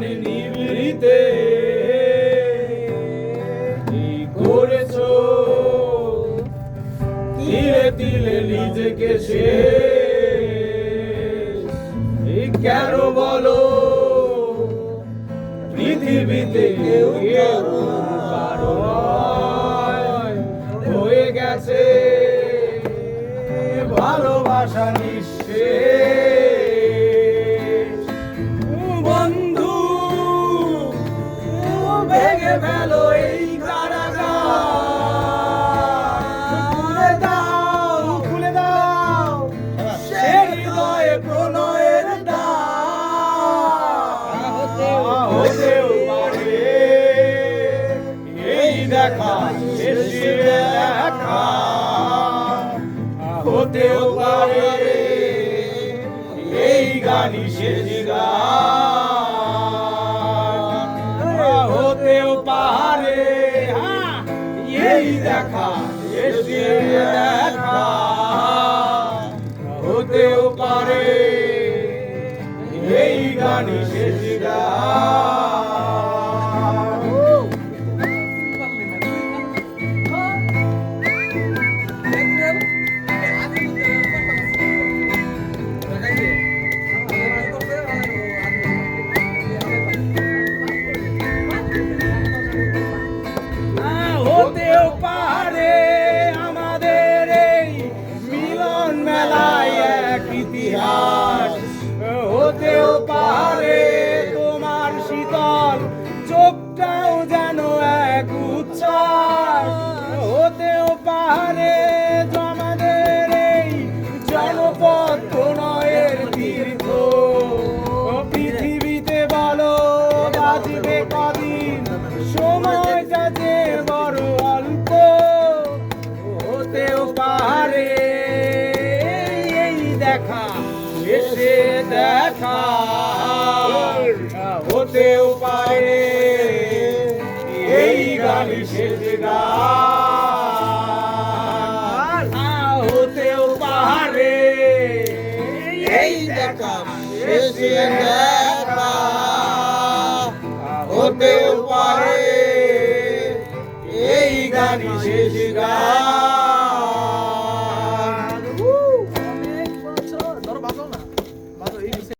জানে নিভৃতে কি করেছো তিলে তিলে নিজেকে শেষ কেন বলো পৃথিবীতে কেউ কারো নয় হয়ে গেছে ভালোবাসা নিঃশেষ বন্ধু ভেঙে ফেলো এই কারাগার খুলে দাও সে হৃদয়ে প্রণয়ের দ্বার হতেও পারে এই দেখা শেষ দেখা হতেও পারে এই গানই শেষ গান হতেও পারে এই দেখা শেষ দেখা হতেও পারে এই গানই শেষ গান হতেও পারে আমাদের এই মিলন মেলায় এক ইতিহাস হতেও পারে তোমার শীতল চোখটাও যেন এক উচ্ছ্বাস হতেও পারে আমাদের এই জনপদ প্রণয়ের তীর্থ পৃথিবীতে বলো বাজবে কদিন সময়টা যে বড় অল্প হতেও পারে এই দেখা শেষে দেখা হতেও পারে এই গানই শেষ গান হতেও পারে এই দেখা শেষে দেখা হতেও পারে এই গানই শেষ গান